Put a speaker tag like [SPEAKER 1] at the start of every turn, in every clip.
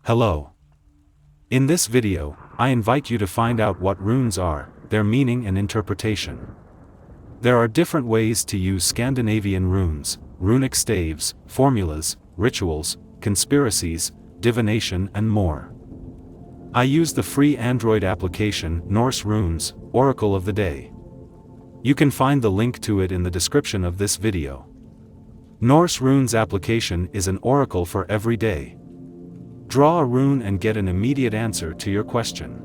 [SPEAKER 1] Hello. In this video, I invite you to find out what runes are, their meaning and interpretation. There are different ways to use Scandinavian runes, runic staves, formulas, rituals, conspiracies, divination and more. I use the free Android application Norse Runes, Oracle of the Day. You can find the link to it in the description of this video. Norse Runes application is an oracle for every day. Draw a rune and get an immediate answer to your question.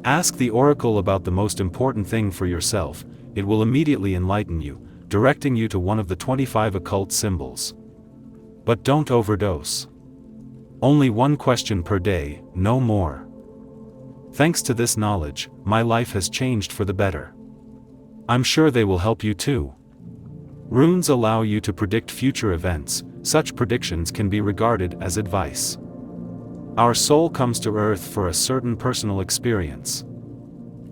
[SPEAKER 1] Ask the oracle about the most important thing for yourself, it will immediately enlighten you, directing you to one of the 25 occult symbols. But don't overdose. Only one question per day, no more. Thanks to this knowledge, my life has changed for the better. I'm sure they will help you too. Runes allow you to predict future events, such predictions can be regarded as advice. Our soul comes to earth for a certain personal experience.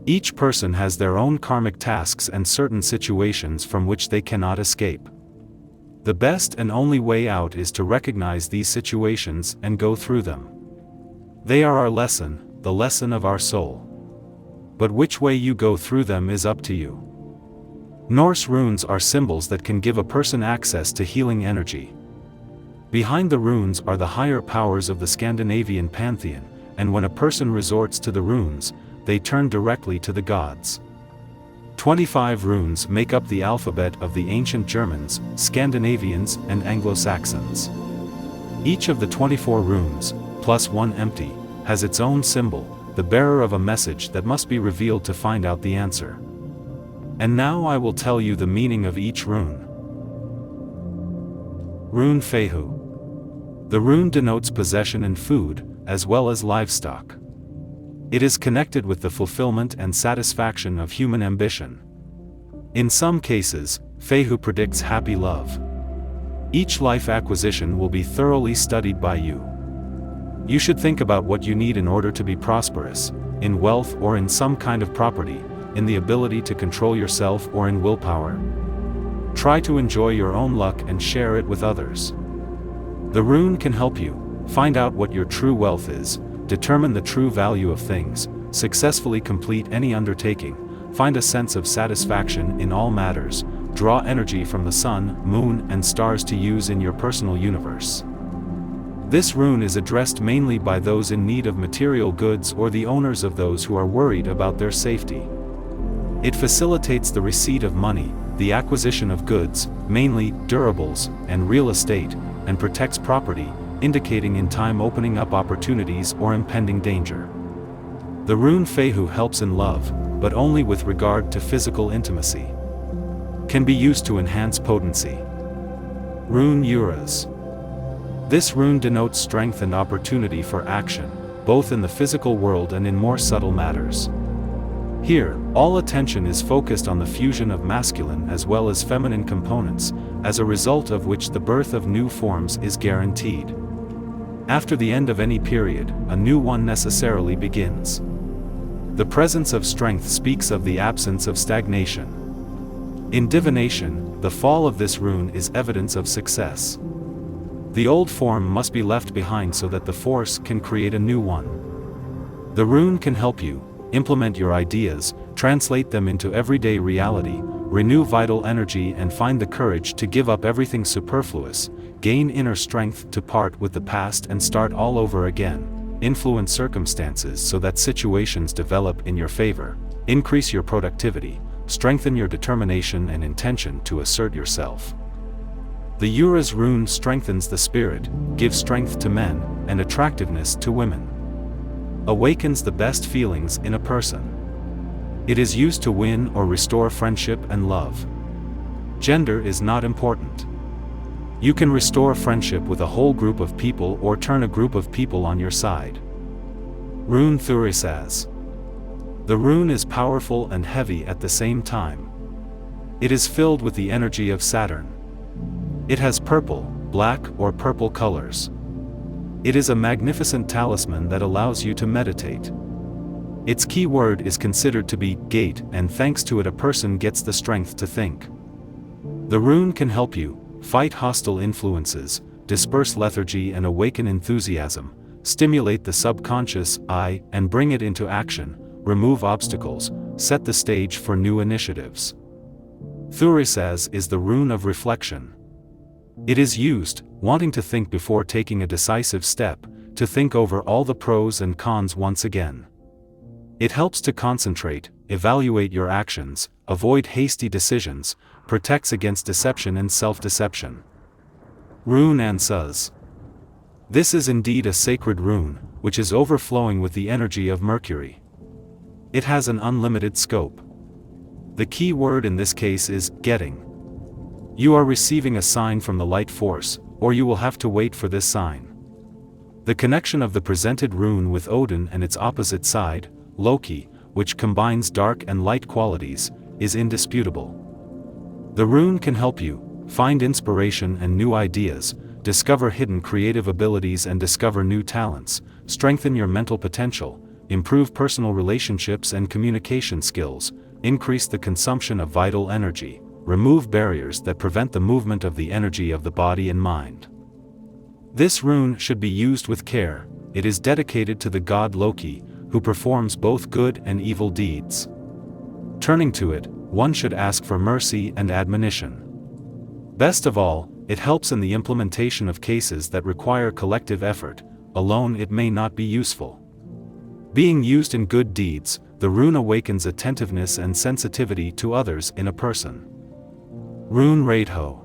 [SPEAKER 1] Each person has their own karmic tasks and certain situations from which they cannot escape. The best and only way out is to recognize these situations and go through them. They are our lesson, the lesson of our soul. But which way you go through them is up to you. Norse runes are symbols that can give a person access to healing energy. Behind the runes are the higher powers of the Scandinavian pantheon, and when a person resorts to the runes, they turn directly to the gods. 25 runes make up the alphabet of the ancient Germans, Scandinavians and Anglo-Saxons. Each of the 24 runes, plus one empty, has its own symbol, the bearer of a message that must be revealed to find out the answer. And now I will tell you the meaning of each rune. Rune Fehu. The rune denotes possession and food, as well as livestock. It is connected with the fulfillment and satisfaction of human ambition. In some cases, Fehu predicts happy love. Each life acquisition will be thoroughly studied by you. You should think about what you need in order to be prosperous, in wealth or in some kind of property, in the ability to control yourself or in willpower. Try to enjoy your own luck and share it with others. The rune can help you find out what your true wealth is, determine the true value of things, successfully complete any undertaking, find a sense of satisfaction in all matters, draw energy from the sun, moon, and stars to use in your personal universe. This rune is addressed mainly by those in need of material goods or the owners of those who are worried about their safety. It facilitates the receipt of money, the acquisition of goods, mainly durables, and real estate, and protects property, indicating in time opening up opportunities or impending danger. The rune Fehu helps in love, but only with regard to physical intimacy. Can be used to enhance potency. Rune Uruz. This rune denotes strength and opportunity for action, both in the physical world and in more subtle matters. Here, all attention is focused on the fusion of masculine as well as feminine components, as a result of which the birth of new forms is guaranteed. After the end of any period, a new one necessarily begins. The presence of strength speaks of the absence of stagnation. In divination, the fall of this rune is evidence of success. The old form must be left behind so that the force can create a new one. The rune can help you implement your ideas, translate them into everyday reality, renew vital energy and find the courage to give up everything superfluous, gain inner strength to part with the past and start all over again, influence circumstances so that situations develop in your favor, increase your productivity, strengthen your determination and intention to assert yourself. The Uruz rune strengthens the spirit, gives strength to men, and attractiveness to women. Awakens the best feelings in a person. It is used to win or restore friendship and love. Gender is not important. You can restore friendship with a whole group of people or turn a group of people on your side. Rune Thurisaz. The rune is powerful and heavy at the same time. It is filled with the energy of Saturn. It has purple, black or purple colors. It is a magnificent talisman that allows you to meditate. Its key word is considered to be gate, and thanks to it a person gets the strength to think. The rune can help you fight hostile influences, disperse lethargy and awaken enthusiasm, stimulate the subconscious eye and bring it into action, remove obstacles, set the stage for new initiatives. Thurisaz is the rune of reflection. It is used, wanting to think before taking a decisive step, to think over all the pros and cons once again. It helps to concentrate, evaluate your actions, avoid hasty decisions, protects against deception and self-deception. Rune Ansuz. This is indeed a sacred rune, which is overflowing with the energy of Mercury. It has an unlimited scope. The key word in this case is getting. You are receiving a sign from the light force, or you will have to wait for this sign. The connection of the presented rune with Odin and its opposite side, Loki, which combines dark and light qualities, is indisputable. The rune can help you find inspiration and new ideas, discover hidden creative abilities and discover new talents, strengthen your mental potential, improve personal relationships and communication skills, increase the consumption of vital energy, remove barriers that prevent the movement of the energy of the body and mind. This rune should be used with care. It is dedicated to the god Loki, who performs both good and evil deeds. Turning to it, one should ask for mercy and admonition. Best of all, it helps in the implementation of cases that require collective effort. Alone it may not be useful. Being used in good deeds, the rune awakens attentiveness and sensitivity to others in a person. Rune Raidho.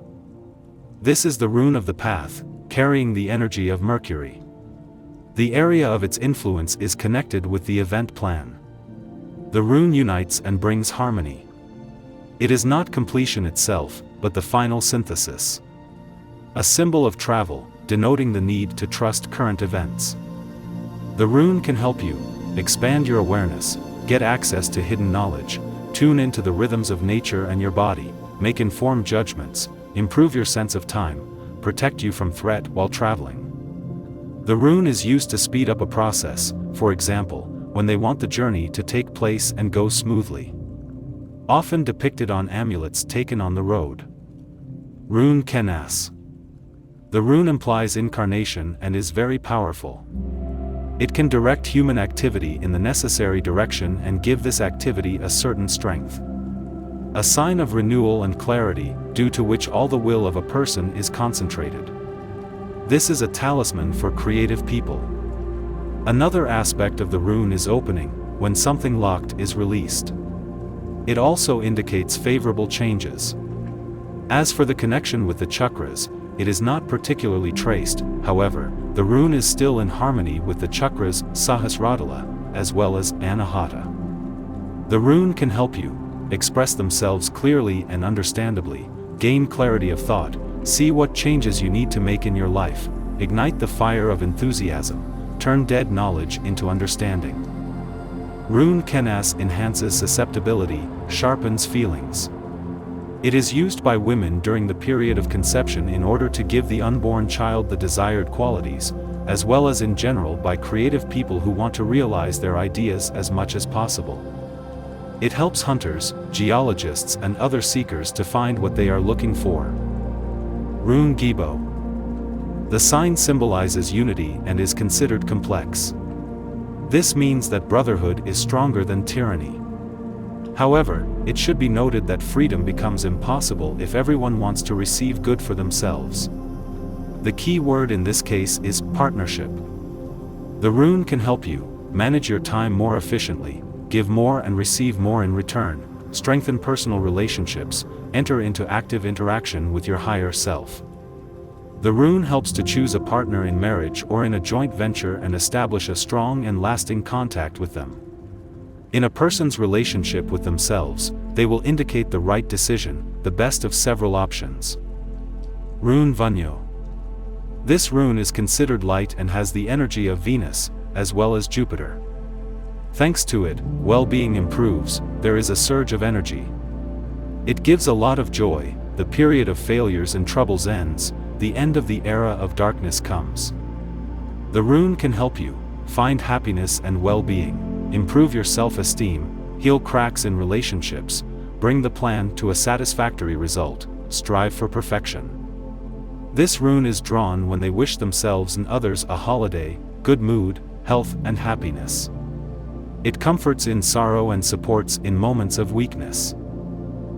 [SPEAKER 1] This is the rune of the path, carrying the energy of Mercury. The area of its influence is connected with the event plan. The rune unites and brings harmony. It is not completion itself, but the final synthesis. A symbol of travel, denoting the need to trust current events. The rune can help you expand your awareness, get access to hidden knowledge, tune into the rhythms of nature and your body, make informed judgments, improve your sense of time, protect you from threat while traveling. The rune is used to speed up a process, for example, when they want the journey to take place and go smoothly. Often depicted on amulets taken on the road. Rune Kenaz. The rune implies incarnation and is very powerful. It can direct human activity in the necessary direction and give this activity a certain strength. A sign of renewal and clarity, due to which all the will of a person is concentrated. This is a talisman for creative people. Another aspect of the rune is opening, when something locked is released. It also indicates favorable changes. As for the connection with the chakras, it is not particularly traced. However, the rune is still in harmony with the chakras Sahasradhala, as well as Anahata. The rune can help you express themselves clearly and understandably, gain clarity of thought, see what changes you need to make in your life, ignite the fire of enthusiasm, turn dead knowledge into understanding. Rune Kenaz enhances susceptibility, sharpens feelings. It is used by women during the period of conception in order to give the unborn child the desired qualities, as well as in general by creative people who want to realize their ideas as much as possible. It helps hunters, geologists and other seekers to find what they are looking for. Rune Gebo. The sign symbolizes unity and is considered complex. This means that brotherhood is stronger than tyranny. However, it should be noted that freedom becomes impossible if everyone wants to receive good for themselves. The key word in this case is partnership. The rune can help you manage your time more efficiently, give more and receive more in return, strengthen personal relationships, enter into active interaction with your higher self. The rune helps to choose a partner in marriage or in a joint venture and establish a strong and lasting contact with them. In a person's relationship with themselves, they will indicate the right decision, the best of several options. Rune Vunyo. This rune is considered light and has the energy of Venus, as well as Jupiter. Thanks to it, well-being improves, there is a surge of energy. It gives a lot of joy, the period of failures and troubles ends, the end of the era of darkness comes. The rune can help you find happiness and well-being, improve your self-esteem, heal cracks in relationships, bring the plan to a satisfactory result, strive for perfection. This rune is drawn when they wish themselves and others a holiday, good mood, health and happiness. It comforts in sorrow and supports in moments of weakness.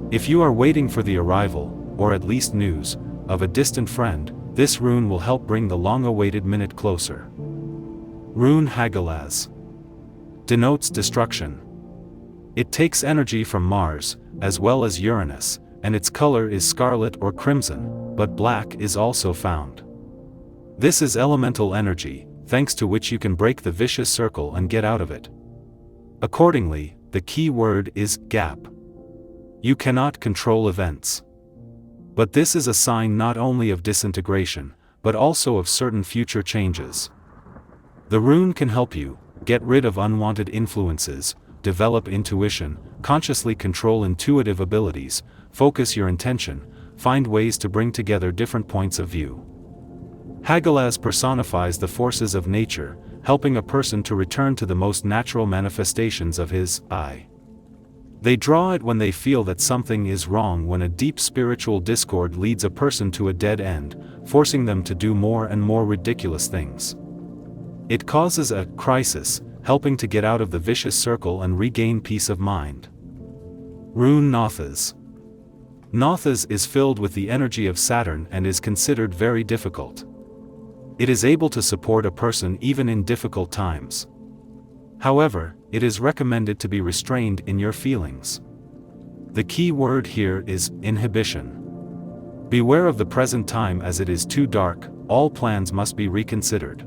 [SPEAKER 1] If you are waiting for the arrival, or at least news, of a distant friend, this rune will help bring the long-awaited minute closer. Rune Hagalaz denotes destruction. It takes energy from Mars, as well as Uranus, and its color is scarlet or crimson, but black is also found. This is elemental energy, thanks to which you can break the vicious circle and get out of it. Accordingly, the key word is gap. You cannot control events. But this is a sign not only of disintegration, but also of certain future changes. The rune can help you get rid of unwanted influences, develop intuition, consciously control intuitive abilities, focus your intention, find ways to bring together different points of view. Hagalaz personifies the forces of nature, helping a person to return to the most natural manifestations of his I. They draw it when they feel that something is wrong, when a deep spiritual discord leads a person to a dead end, forcing them to do more and more ridiculous things. It causes a crisis, helping to get out of the vicious circle and regain peace of mind. Rune Nauthiz. Nauthiz is filled with the energy of Saturn and is considered very difficult. It is able to support a person even in difficult times. However, it is recommended to be restrained in your feelings. The key word here is inhibition. Beware of the present time, as it is too dark, all plans must be reconsidered.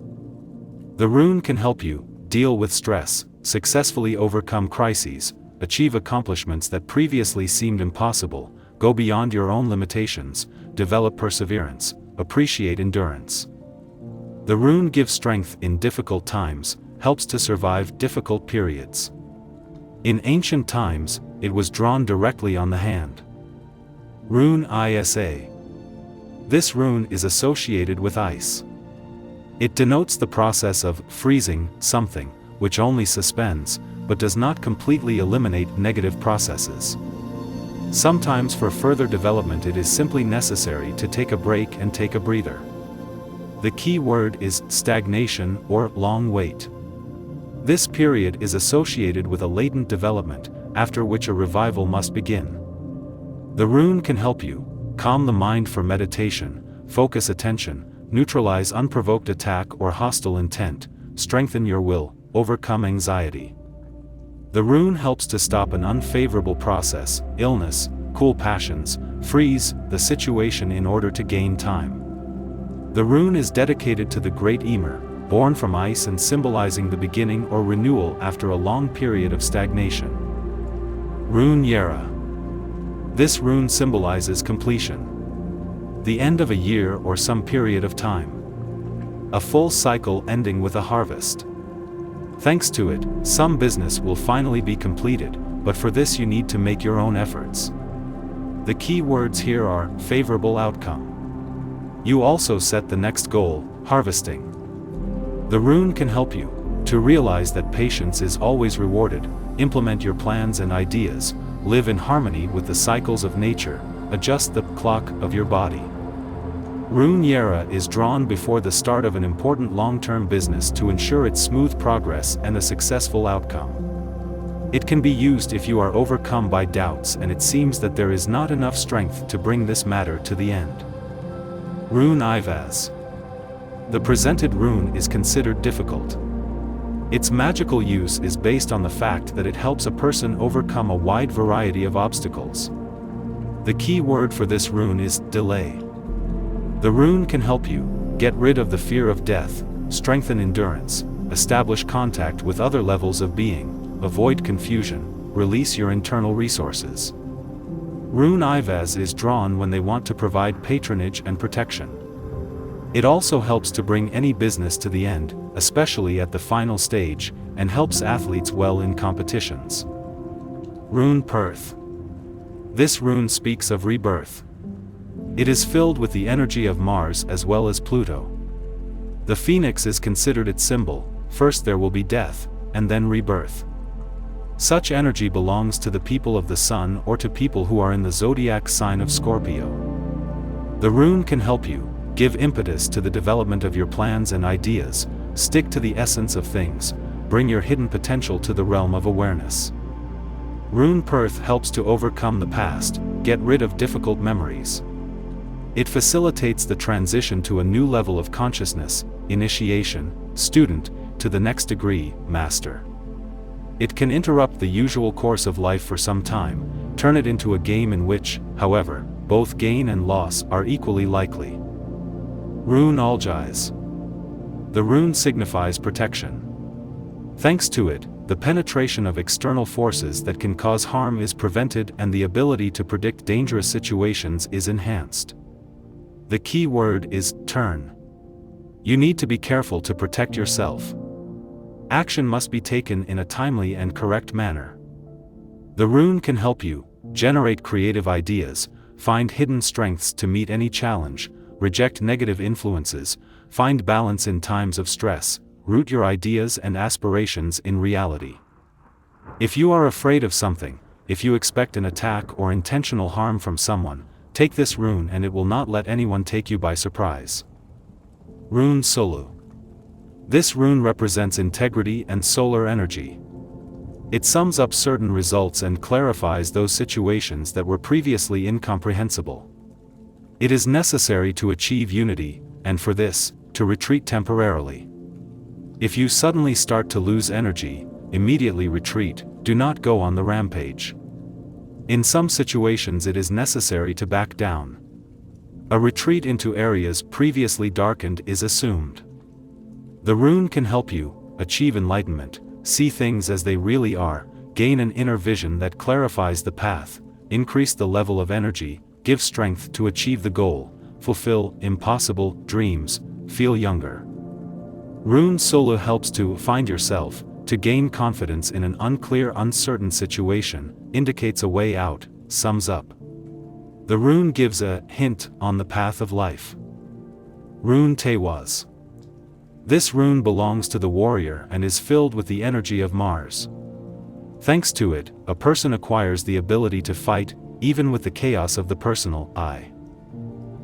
[SPEAKER 1] The rune can help you deal with stress, successfully overcome crises, achieve accomplishments that previously seemed impossible, go beyond your own limitations, develop perseverance, appreciate endurance. The rune gives strength in difficult times, helps to survive difficult periods. In ancient times, it was drawn directly on the hand. Rune Isa. This rune is associated with ice. It denotes the process of freezing something, which only suspends, but does not completely eliminate negative processes. Sometimes for further development it is simply necessary to take a break and take a breather. The key word is stagnation or long wait. This period is associated with a latent development, after which a revival must begin. The rune can help you calm the mind for meditation, focus attention, neutralize unprovoked attack or hostile intent, strengthen your will, overcome anxiety. The rune helps to stop an unfavorable process, illness, cool passions, freeze the situation in order to gain time. The rune is dedicated to the great Ymir, born from ice and symbolizing the beginning or renewal after a long period of stagnation. Rune Yera. This rune symbolizes completion. The end of a year or some period of time. A full cycle ending with a harvest. Thanks to it, some business will finally be completed, but for this you need to make your own efforts. The key words here are favorable outcome. You also set the next goal, harvesting. The rune can help you to realize that patience is always rewarded, implement your plans and ideas, live in harmony with the cycles of nature, adjust the clock of your body. Rune Yera is drawn before the start of an important long-term business to ensure its smooth progress and a successful outcome. It can be used if you are overcome by doubts and it seems that there is not enough strength to bring this matter to the end. Rune Eyvaz. The presented rune is considered difficult. Its magical use is based on the fact that it helps a person overcome a wide variety of obstacles. The key word for this rune is delay. The rune can help you get rid of the fear of death, strengthen endurance, establish contact with other levels of being, avoid confusion, release your internal resources. Rune Evaz is drawn when they want to provide patronage and protection. It also helps to bring any business to the end, especially at the final stage, and helps athletes well in competitions. Rune Perth. This rune speaks of rebirth. It is filled with the energy of Mars as well as Pluto. The phoenix is considered its symbol. First there will be death, and then rebirth. Such energy belongs to the people of the sun or to people who are in the zodiac sign of Scorpio. The rune can help you give impetus to the development of your plans and ideas, stick to the essence of things, bring your hidden potential to the realm of awareness. Rune Perth helps to overcome the past, get rid of difficult memories. It facilitates the transition to a new level of consciousness, initiation, student, to the next degree, master. It can interrupt the usual course of life for some time, turn it into a game in which, however, both gain and loss are equally likely. Rune Algiz. The rune signifies protection. Thanks to it, the penetration of external forces that can cause harm is prevented and the ability to predict dangerous situations is enhanced. The key word is turn. You need to be careful to protect yourself. Action must be taken in a timely and correct manner. The rune can help you generate creative ideas, find hidden strengths to meet any challenge, reject negative influences, find balance in times of stress, root your ideas and aspirations in reality. If you are afraid of something, if you expect an attack or intentional harm from someone, take this rune and it will not let anyone take you by surprise. Rune Soulu. This rune represents integrity and solar energy. It sums up certain results and clarifies those situations that were previously incomprehensible. It is necessary to achieve unity, and for this, to retreat temporarily. If you suddenly start to lose energy, immediately retreat, do not go on the rampage. In some situations it is necessary to back down. A retreat into areas previously darkened is assumed. The rune can help you achieve enlightenment, see things as they really are, gain an inner vision that clarifies the path, increase the level of energy, give strength to achieve the goal, fulfill impossible dreams, feel younger. Rune Soulu helps to find yourself, to gain confidence in an unclear, uncertain situation, indicates a way out, sums up. The rune gives a hint on the path of life. Rune Teywaz. This rune belongs to the warrior and is filled with the energy of Mars. Thanks to it, a person acquires the ability to fight, even with the chaos of the personal I.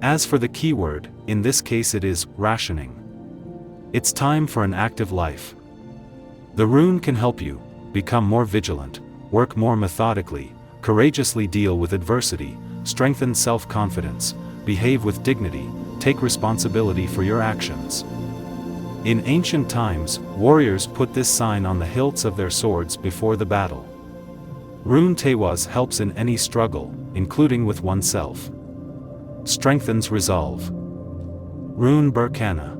[SPEAKER 1] As for the keyword, in this case it is rationing. It's time for an active life. The rune can help you become more vigilant, work more methodically, courageously deal with adversity, strengthen self-confidence, behave with dignity, take responsibility for your actions. In ancient times, warriors put this sign on the hilts of their swords before the battle. Rune Teywaz helps in any struggle, including with oneself. Strengthens resolve. Rune Berkana.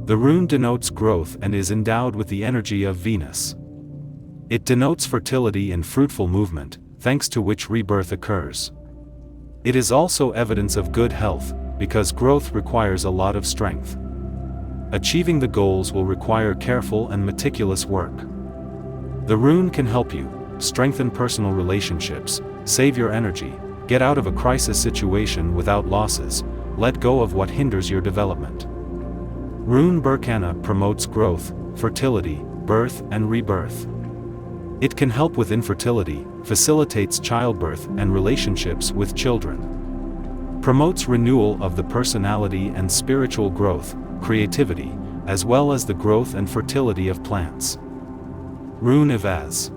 [SPEAKER 1] The rune denotes growth and is endowed with the energy of Venus. It denotes fertility and fruitful movement, thanks to which rebirth occurs. It is also evidence of good health, because growth requires a lot of strength. Achieving the goals will require careful and meticulous work. The rune can help you strengthen personal relationships, save your energy, get out of a crisis situation without losses, let go of what hinders your development. Rune Berkana promotes growth, fertility, birth and rebirth. It can help with infertility, facilitates childbirth and relationships with children. Promotes renewal of the personality and spiritual growth, creativity, as well as the growth and fertility of plants. Rune Evaz.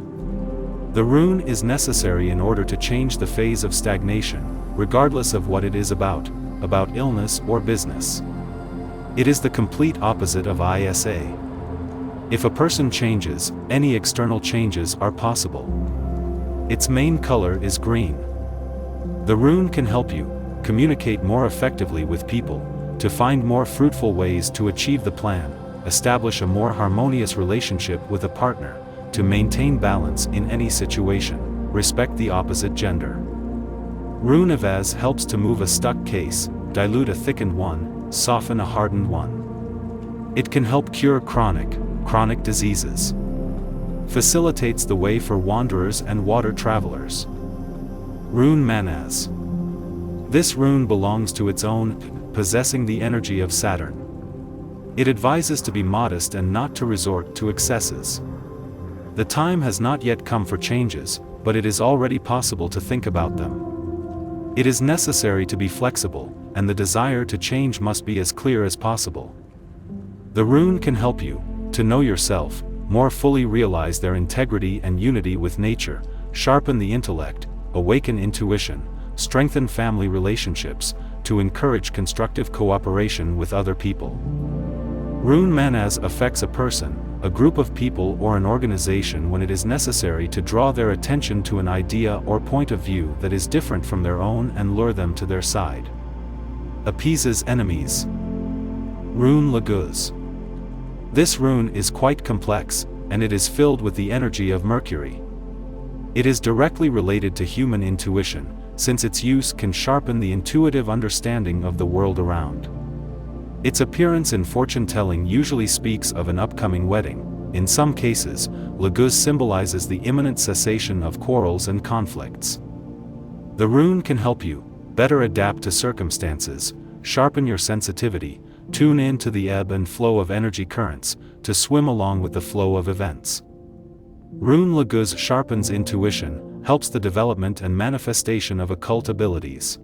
[SPEAKER 1] The rune is necessary in order to change the phase of stagnation, regardless of what it is about illness or business. It is the complete opposite of Isa. If a person changes, any external changes are possible. Its main color is green. The rune can help you communicate more effectively with people, to find more fruitful ways to achieve the plan, establish a more harmonious relationship with a partner, to maintain balance in any situation, respect the opposite gender. Rune Evaz helps to move a stuck case, dilute a thickened one, soften a hardened one. It can help cure chronic diseases. Facilitates the way for wanderers and water travelers. Rune Mannaz. This rune belongs to its own, possessing the energy of Saturn. It advises to be modest and not to resort to excesses. The time has not yet come for changes, but it is already possible to think about them. It is necessary to be flexible, and the desire to change must be as clear as possible. The rune can help you to know yourself, more fully realize their integrity and unity with nature, sharpen the intellect, awaken intuition, strengthen family relationships, to encourage constructive cooperation with other people. Rune Mannaz affects a person, a group of people or an organization when it is necessary to draw their attention to an idea or point of view that is different from their own and lure them to their side. Appeases enemies. Rune Laguz. This rune is quite complex, and it is filled with the energy of Mercury. It is directly related to human intuition, since its use can sharpen the intuitive understanding of the world around. Its appearance in fortune-telling usually speaks of an upcoming wedding. In some cases, Laguz symbolizes the imminent cessation of quarrels and conflicts. The rune can help you better adapt to circumstances, sharpen your sensitivity, tune in to the ebb and flow of energy currents, to swim along with the flow of events. Rune Laguz sharpens intuition, helps the development and manifestation of occult abilities.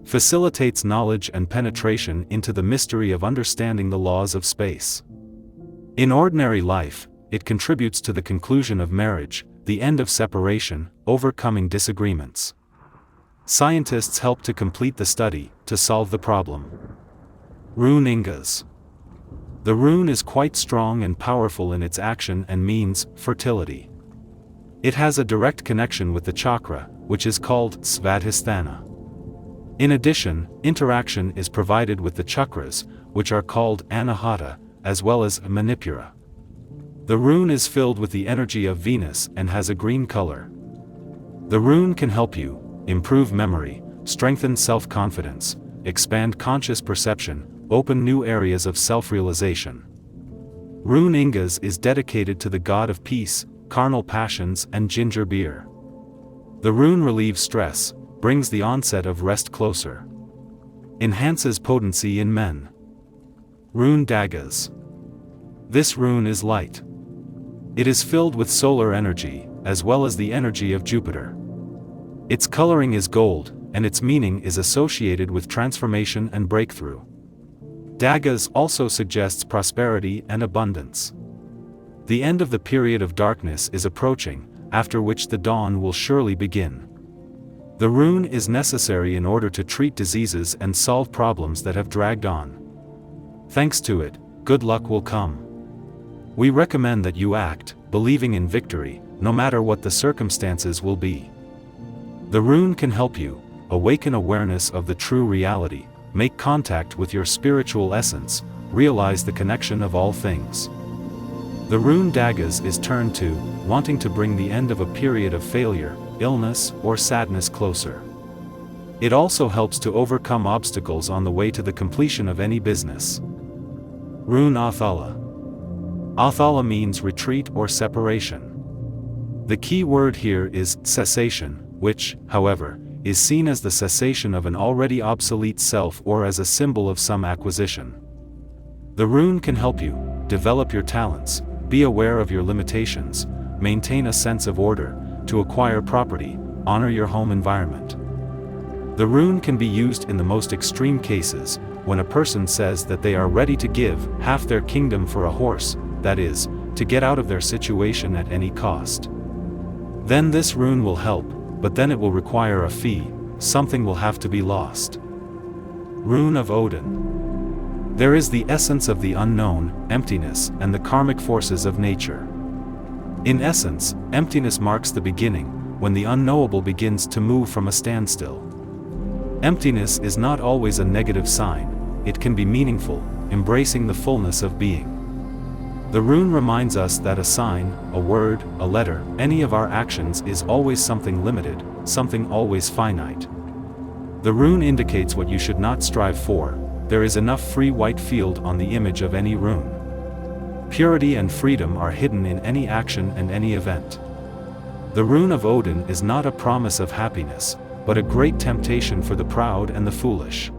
[SPEAKER 1] Facilitates knowledge and penetration into the mystery of understanding the laws of space. In ordinary life, it contributes to the conclusion of marriage, the end of separation, overcoming disagreements. Scientists help to complete the study, to solve the problem. Rune Inguz. The rune is quite strong and powerful in its action and means fertility. It has a direct connection with the chakra, which is called Svadhisthana. In addition, interaction is provided with the chakras, which are called Anahata, as well as Manipura. The rune is filled with the energy of Venus and has a green color. The rune can help you improve memory, strengthen self-confidence, expand conscious perception, open new areas of self-realization. Rune Inguz is dedicated to the god of peace, carnal passions and ginger beer. The rune relieves stress, brings the onset of rest closer. Enhances potency in men. Rune Dagaz. This rune is light. It is filled with solar energy, as well as the energy of Jupiter. Its coloring is gold, and its meaning is associated with transformation and breakthrough. Dagaz also suggests prosperity and abundance. The end of the period of darkness is approaching, after which the dawn will surely begin. The rune is necessary in order to treat diseases and solve problems that have dragged on. Thanks to it, good luck will come. We recommend that you act, believing in victory, no matter what the circumstances will be. The rune can help you awaken awareness of the true reality, make contact with your spiritual essence, realize the connection of all things. The rune Dagaz is turned to, wanting to bring the end of a period of failure, illness, or sadness closer. It also helps to overcome obstacles on the way to the completion of any business. Rune Othala. Othala means retreat or separation. The key word here is cessation, which, however, is seen as the cessation of an already obsolete self or as a symbol of some acquisition. The rune can help you develop your talents, be aware of your limitations, maintain a sense of order, to acquire property, honor your home environment. The rune can be used in the most extreme cases, when a person says that they are ready to give half their kingdom for a horse, that is, to get out of their situation at any cost. Then this rune will help, but then it will require a fee, something will have to be lost. Rune of Odin. There is the essence of the unknown, emptiness, and the karmic forces of nature. In essence, emptiness marks the beginning, when the unknowable begins to move from a standstill. Emptiness is not always a negative sign, it can be meaningful, embracing the fullness of being. The rune reminds us that a sign, a word, a letter, any of our actions is always something limited, something always finite. The rune indicates what you should not strive for. There is enough free white field on the image of any rune. Purity and freedom are hidden in any action and any event. The Rune of Odin is not a promise of happiness, but a great temptation for the proud and the foolish.